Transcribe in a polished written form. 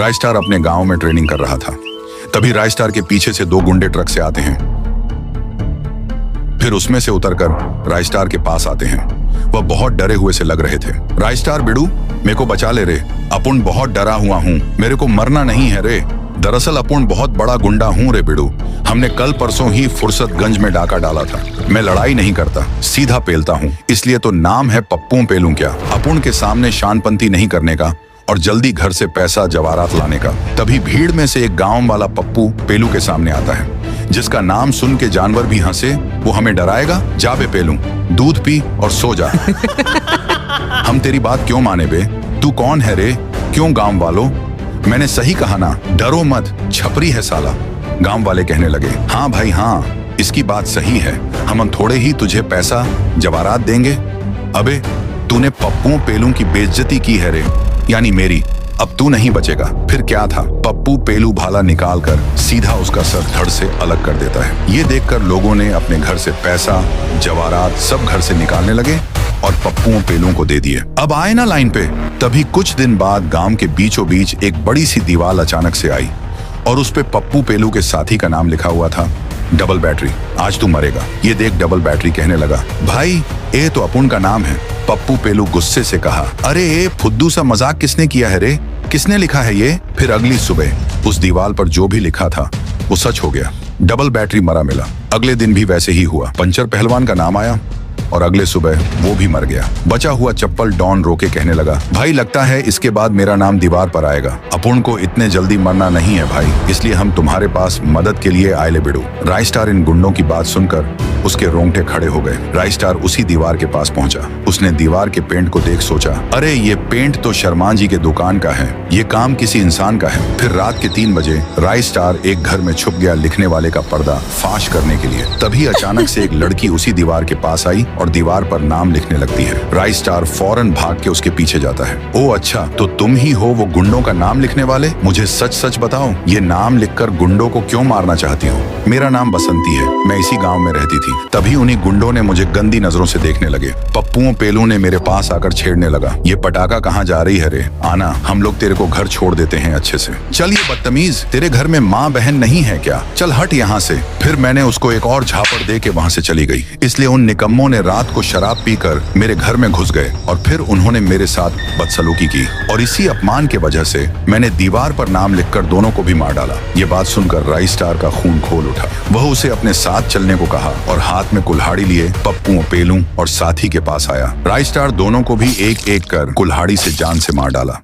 रायस्टार अपने गांव में ट्रेनिंग कर रहा था। तभी रायस्टार के पीछे से 2 गुंडे ट्रक से आते हैं। फिर उसमें से उतरकर रायस्टार के पास आते हैं। वह बहुत डरे हुए से लग रहे थे। रायस्टार बिडू, मेरे को बचा ले रे, अपुन बहुत डरा हुआ हूँ, मेरे को मरना नहीं है रे। दरअसल अपुन बहुत बड़ा गुंडा हूँ रे बिडू, हमने कल परसों ही फुर्सतगंज में डाका डाला था। मैं लड़ाई नहीं करता, सीधा पेलता हूँ, इसलिए तो नाम है पप्पू पेलू क्या। अपुन के सामने शानपंती नहीं करने का और जल्दी घर से पैसा जवारात लाने का। तभी भीड़ में से एक गांव वाला पप्पू पेलू के सामने आता है, जिसका नाम सुन के जानवर भी हंसे। वो हमें डराएगा? जा बे पेलू, दूध पी और सो जा। हम तेरी बात क्यों माने बे, तू कौन है रे? क्यों गांव वालों, मैंने सही कहा ना, डरो मत, छपरी है साला। गांव वाले कहने लगे, हाँ भाई हाँ, इसकी बात सही है, हम थोड़े ही तुझे पैसा जवारात देंगे। अबे तूने पप्पू पेलू की बेइज्जती की है रे, यानी मेरी, अब तू नहीं बचेगा। फिर क्या था, पप्पू पेलू भाला निकालकर सीधा उसका सर धड़ से अलग कर देता है। ये देखकर लोगों ने अपने घर से पैसा जवारात सब घर से निकालने लगे और पप्पू पेलू को दे दिए। अब आए ना लाइन पे। तभी कुछ दिन बाद गांव के बीचों बीच एक बड़ी सी दीवार अचानक से आई और उस पे पप्पू पेलू के साथी का नाम लिखा हुआ था, डबल बैटरी, आज तू मरेगा। ये देख डबल बैटरी कहने लगा, भाई ये तो अपुन का नाम है। पप्पू पेलू गुस्से से कहा, अरे ये फुद्दू सा मजाक किसने किया है रे, किसने लिखा है ये? फिर अगली सुबह उस दीवार पर जो भी लिखा था वो सच हो गया। डबल बैटरी मरा मिला। अगले दिन भी वैसे ही हुआ। पंचर पहलवान का नाम आया और अगले सुबह वो भी मर गया। बचा हुआ चप्पल डॉन रोके कहने लगा, भाई लगता है इसके बाद मेरा नाम दीवार पर आएगा। अपुन को इतने जल्दी मरना नहीं है भाई, इसलिए हम तुम्हारे पास मदद के लिए आए ले बिडू। रायस्टार इन गुंडों की बात सुनकर उसके रोंगटे खड़े हो गए। रायस्टार उसी दीवार के पास पहुंचा। उसने दीवार के पेंट को देख सोचा, अरे ये पेंट तो शर्मा जी के दुकान का है, ये काम किसी इंसान का है। फिर रात के 3 बजे रायस्टार एक घर में छुप गया लिखने वाले का पर्दा फाश करने के लिए। तभी अचानक से एक लड़की उसी दीवार के पास आई और दीवार पर नाम लिखने लगती है। रायस्टार फौरन भाग के उसके पीछे जाता है। ओ अच्छा, तो तुम ही हो वो गुंडों का नाम लिखने वाले? मुझे सच सच बताओ, ये नाम लिखकर गुंडों को क्यों मारना चाहती हो? मेरा नाम बसंती है, मैं इसी गांव में रहती थी। तभी उन्हीं गुंडों ने मुझे गंदी नजरों से देखने लगे। पप्पू पेलू ने मेरे पास आकर छेड़ने लगा, ये पटाखा कहाँ जा रही है रे? आना, हम लोग तेरे को घर छोड़ देते हैं अच्छे से। चल ये बदतमीज, तेरे घर में माँ बहन नहीं है क्या? चल हट यहाँ से। फिर मैंने उसको एक और झापड़ दे के वहाँ से चली गई। इसलिए उन निकम्मों ने रात को शराब पीकर मेरे घर में घुस गए और फिर उन्होंने मेरे साथ बदसलूकी की और इसी अपमान के वजह से मैंने दीवार पर नाम लिखकर दोनों को भी मार डाला। ये बात सुनकर रायस्टार का खून खोल उठा। वह उसे अपने साथ चलने को कहा और हाथ में कुल्हाड़ी लिए पप्पू पेलू और साथी के पास आया। रायस्टार दोनों को भी एक एक कर कुल्हाड़ी से जान से मार डाला।